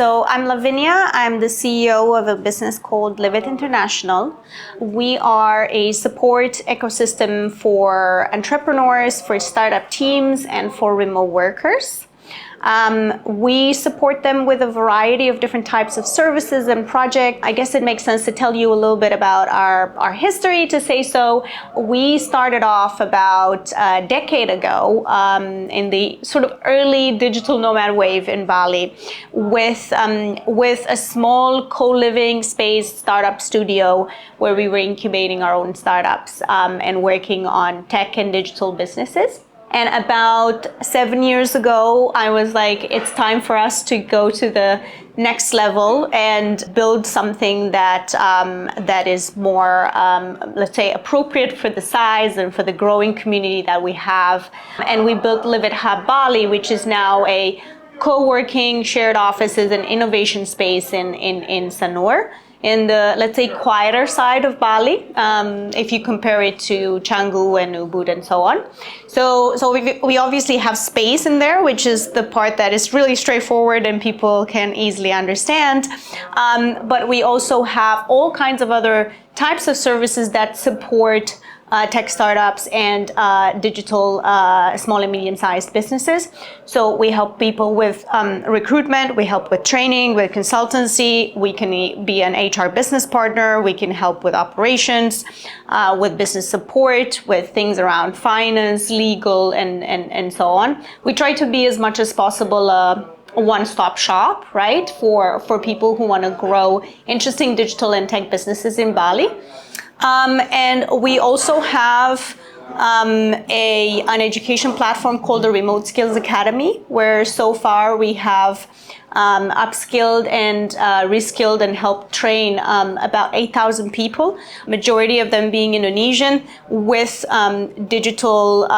So I'm Lavinia. I'm the CEO of a business called Livit International. We are a support ecosystem for entrepreneurs, for startup teams, and for remote workers. We support them with a variety of different types of services and projects. I guess it makes sense to tell you a little bit about our history, to say so. We started off about a decade ago in the sort of early digital nomad wave in Bali with a small co-living space startup studio where we were incubating our own startups and working on tech and digital businesses. And about 7 years ago, I was like, it's time for us to go to the next level and build something that is more, let's say, appropriate for the size and for the growing community that we have. And we built Livit Hub Bali, which is now a co-working, shared offices and innovation space in Sanur, in the, let's say, quieter side of Bali, if you compare it to Canggu and Ubud and so on. So we obviously have space in there, which is the part that is really straightforward and people can easily understand. But we also have all kinds of other types of services that support tech startups and digital small and medium-sized businesses. So we help people with recruitment, we help with training, with consultancy, we can be an HR business partner, we can help with operations, with business support, with things around finance, legal, and so on. We try to be as much as possible a one-stop shop, right, for people who want to grow interesting digital and tech businesses in Bali. And we also have an education platform called the Remote Skills Academy, where so far we have upskilled and reskilled and helped train about 8,000 people, majority of them being Indonesian, with digital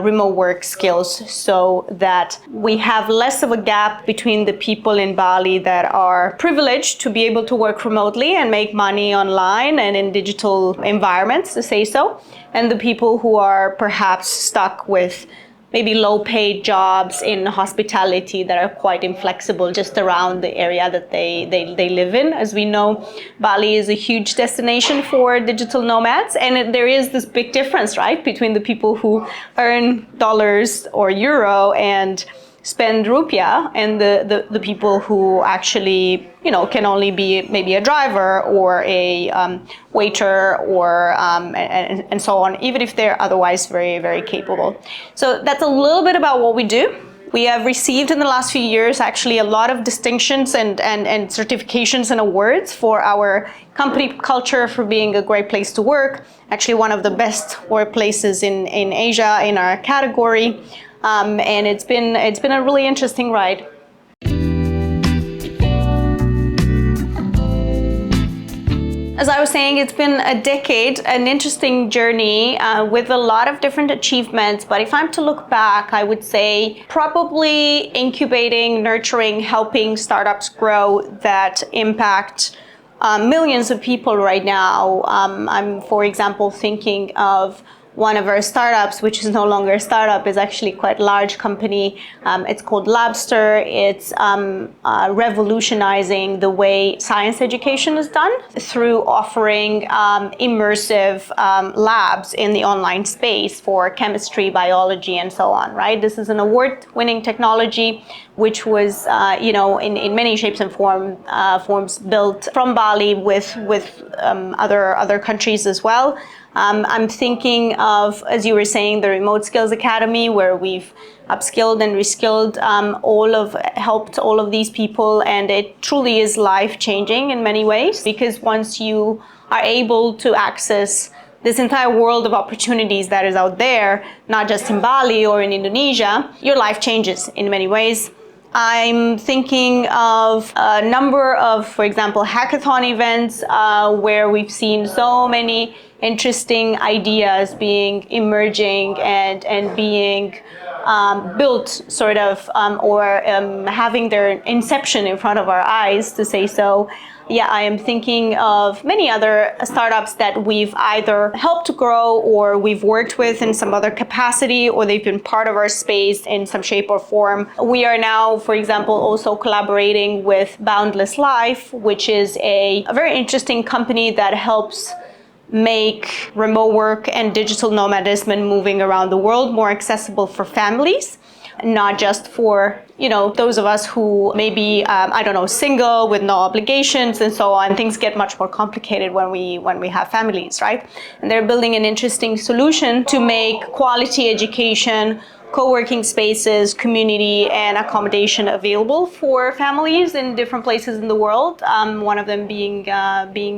remote work skills, so that we have less of a gap between the people in Bali that are privileged to be able to work remotely and make money online and in digital environments, to say so, and the people who are perhaps stuck with maybe low-paid jobs in hospitality that are quite inflexible just around the area that they live in. As we know, Bali is a huge destination for digital nomads, and there is this big difference, right, between the people who earn dollars or euro and spend rupiah and the people who actually, you know, can only be maybe a driver or a waiter or and so on, even if they're otherwise very, very capable. So that's a little bit about what we do. We have received in the last few years actually a lot of distinctions and certifications and awards for our company culture, for being a great place to work, actually one of the best workplaces in Asia in our category. And it's been a really interesting ride. As I was saying, it's been a decade, an interesting journey with a lot of different achievements. But if I'm to look back, I would say probably incubating, nurturing, helping startups grow that impact millions of people right now. I'm, for example, thinking of one of our startups, which is no longer a startup, is actually quite a large company. It's called Labster. It's revolutionizing the way science education is done through offering immersive labs in the online space for chemistry, biology, and so on, right? This is an award-winning technology which was, in many shapes and forms built from Bali with other countries as well. I'm thinking of, as you were saying, the Remote Skills Academy, where we've upskilled and reskilled helped all of these people, and it truly is life-changing in many ways, because once you are able to access this entire world of opportunities that is out there, not just in Bali or in Indonesia, your life changes in many ways. I'm thinking of a number of, for example, hackathon events where we've seen so many interesting ideas being emerging and being built sort of or having their inception in front of our eyes, to say so. Yeah, I am thinking of many other startups that we've either helped grow or we've worked with in some other capacity, or they've been part of our space in some shape or form. We are now, for example, also collaborating with Boundless Life, which is a very interesting company that helps make remote work and digital nomadism and moving around the world more accessible for families, not just for those of us who may be single with no obligations and so on. Things get much more complicated when we have families, right? And they're building an interesting solution to make quality education, co-working spaces, community, and accommodation available for families in different places in the world. One of them being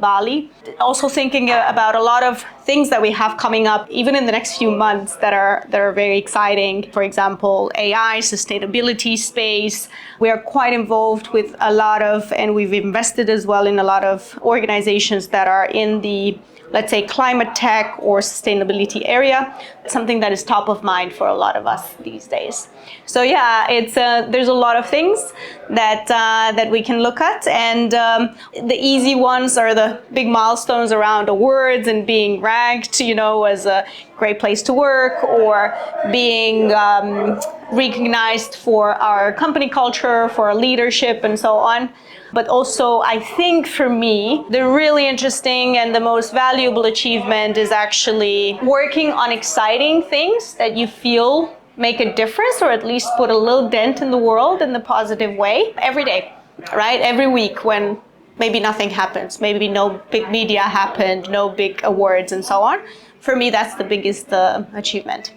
Bali. Also thinking about a lot of things that we have coming up, even in the next few months, that are very exciting. For example, AI, sustainability space. We are quite involved with a lot of, and we've invested as well in a lot of organizations that are in the, let's say, climate tech or sustainability area, something that is top of mind for a lot of us these days. So yeah, there's a lot of things that we can look at, and the easy ones are the big milestones around awards and being ranked, as a great place to work, or being recognized for our company culture, for our leadership, and so on. But also, I think for me, the really interesting and the most valuable achievement is actually working on exciting things that you feel make a difference, or at least put a little dent in the world in the positive way every day, right? Every week, when maybe nothing happens, maybe no big media happened, no big awards and so on. For me, that's the biggest achievement.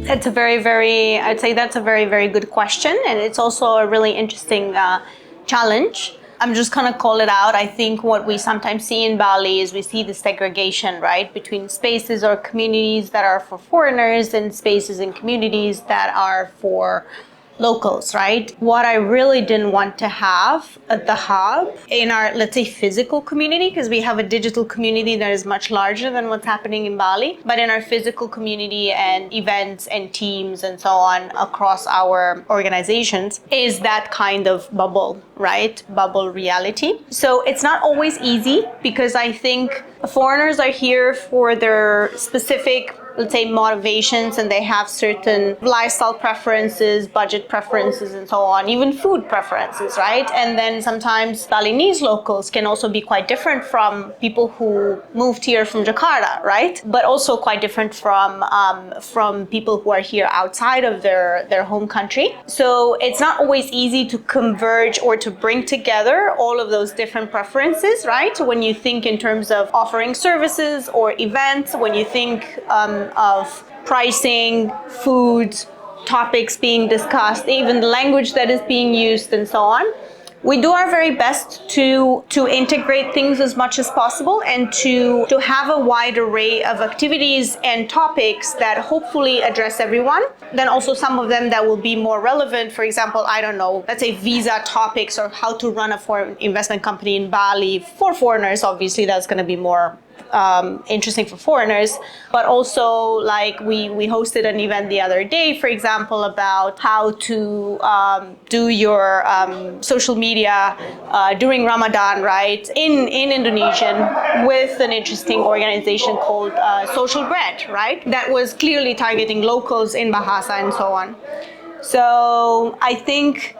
I'd say that's a very, very good question. And it's also a really interesting challenge. I'm just going to call it out. I think what we sometimes see in Bali is we see the segregation, right, between spaces or communities that are for foreigners and spaces and communities that are for locals, right? What I really didn't want to have at the hub in our, let's say, physical community, because we have a digital community that is much larger than what's happening in Bali, but in our physical community and events and teams and so on across our organizations, is that kind of bubble, right? Bubble reality. So it's not always easy, because I think foreigners are here for their specific, let's say, motivations, and they have certain lifestyle preferences, budget preferences, and so on, even food preferences, right? And then sometimes Balinese locals can also be quite different from people who moved here from Jakarta, right? But also quite different from people who are here outside of their home country. So it's not always easy to converge or to bring together all of those different preferences, right? When you think in terms of offering services or events, when you think of pricing, food, topics being discussed, even the language that is being used, and so on. We do our very best to integrate things as much as possible, and to have a wide array of activities and topics that hopefully address everyone. Then also some of them that will be more relevant, for example, let's say visa topics, or how to run a foreign investment company in Bali for foreigners. Obviously, that's going to be more interesting for foreigners, but also like we hosted an event the other day, for example, about how to do your social media during Ramadan, right, in Indonesian, with an interesting organization called Social Bread, right, that was clearly targeting locals in Bahasa and so on. So I think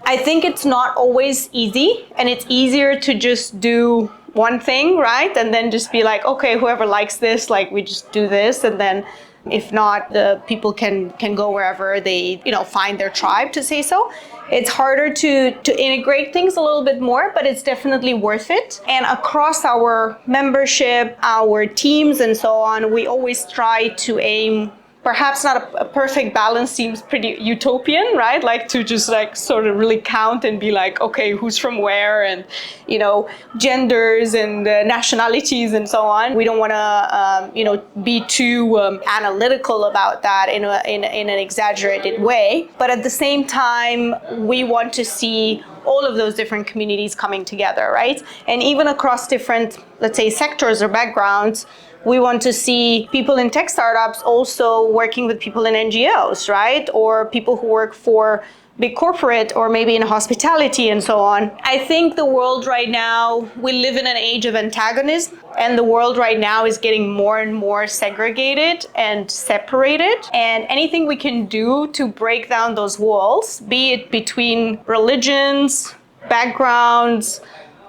it's not always easy, and it's easier to just do one thing, right? And then just be like, okay, whoever likes this, like, we just do this. And then if not, the people can go wherever they, find their tribe, to say so. It's harder to integrate things a little bit more, but it's definitely worth it. And across our membership, our teams, and so on, we always try to aim, perhaps not a perfect balance, seems pretty utopian, right? Like to just like sort of really count and be like, okay, who's from where, and genders and nationalities and so on. We don't want to be too analytical about that in an exaggerated way. But at the same time, we want to see all of those different communities coming together, right? And even across different, let's say, sectors or backgrounds, We want to see people in tech startups also working with people in NGOs, right? Or people who work for big corporate or maybe in hospitality and so on. I think the world right now, we live in an age of antagonism, and the world right now is getting more and more segregated and separated. And anything we can do to break down those walls, be it between religions, backgrounds,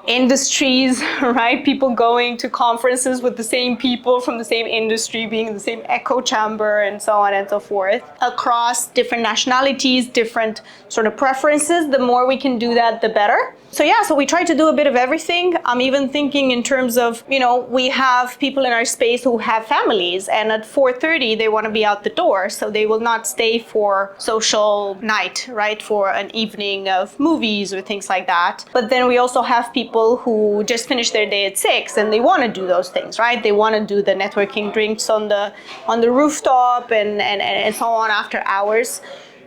industries, right? People going to conferences with the same people from the same industry, being in the same echo chamber, and so on and so forth. Across different nationalities, different sort of preferences, the more we can do that, the better. So we try to do a bit of everything. I'm even thinking in terms of, we have people in our space who have families, and at 4:30 they want to be out the door, so they will not stay for social night, right? For an evening of movies or things like that. But then we also have people who just finish their day at 6 and they want to do those things, right? They want to do the networking drinks on the rooftop and so on after hours.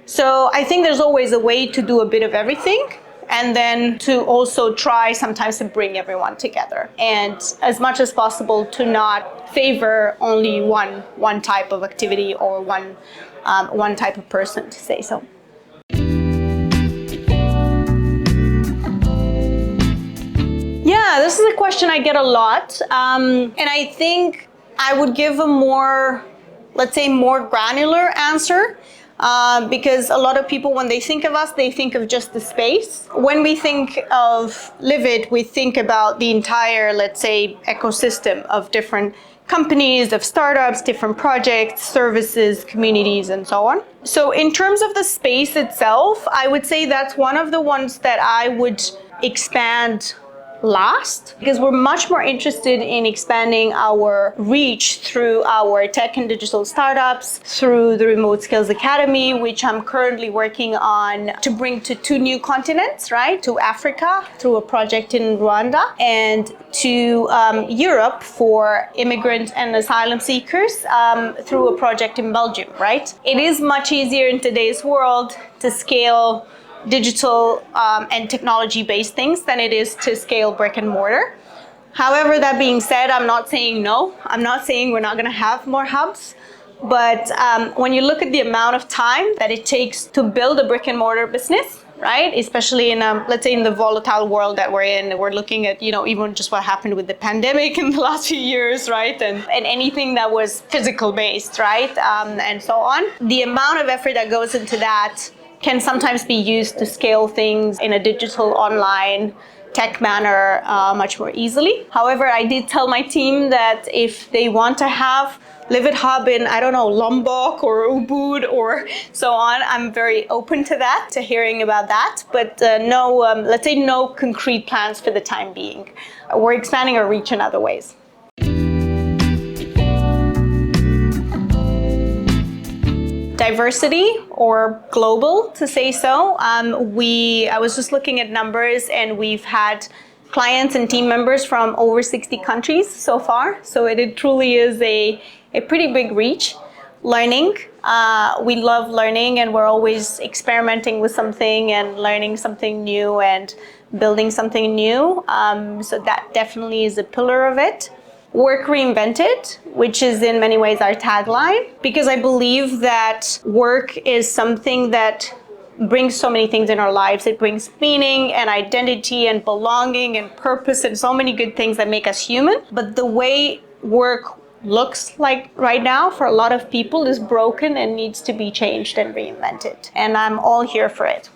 So I think there's always a way to do a bit of everything, and then to also try sometimes to bring everyone together, and as much as possible to not favor only one type of activity or one type of person, to say so. Yeah, this is a question I get a lot, and I think I would give a more, let's say, more granular answer. Because a lot of people, when they think of us, they think of just the space. When we think of Livit, we think about the entire, let's say, ecosystem of different companies, of startups, different projects, services, communities, and so on. So in terms of the space itself, I would say that's one of the ones that I would expand last, because we're much more interested in expanding our reach through our tech and digital startups, through the Remote Skills Academy, which I'm currently working on to bring to 2 new continents, right? To Africa through a project in Rwanda, and to Europe for immigrant and asylum seekers through a project in Belgium, right? It is much easier in today's world to scale digital and technology-based things than it is to scale brick and mortar. However, that being said, I'm not saying no. I'm not saying we're not going to have more hubs. But when you look at the amount of time that it takes to build a brick and mortar business, right? Especially in, let's say, in the volatile world that we're in, we're looking at, even just what happened with the pandemic in the last few years, right? And anything that was physical based, right? And so on. The amount of effort that goes into that can sometimes be used to scale things in a digital, online, tech manner much more easily. However, I did tell my team that if they want to have Livit Hub in, Lombok or Ubud or so on, I'm very open to that, to hearing about that. But let's say no concrete plans for the time being. We're expanding our reach in other ways. Diversity, or global, to say so. I was just looking at numbers, and we've had clients and team members from over 60 countries so far. So it truly is a pretty big reach. Learning, we love learning, and we're always experimenting with something and learning something new and building something new. So that definitely is a pillar of it. Work reinvented, which is in many ways our tagline, because I believe that work is something that brings so many things in our lives. It brings meaning and identity and belonging and purpose and so many good things that make us human. But the way work looks like right now for a lot of people is broken and needs to be changed and reinvented. And I'm all here for it.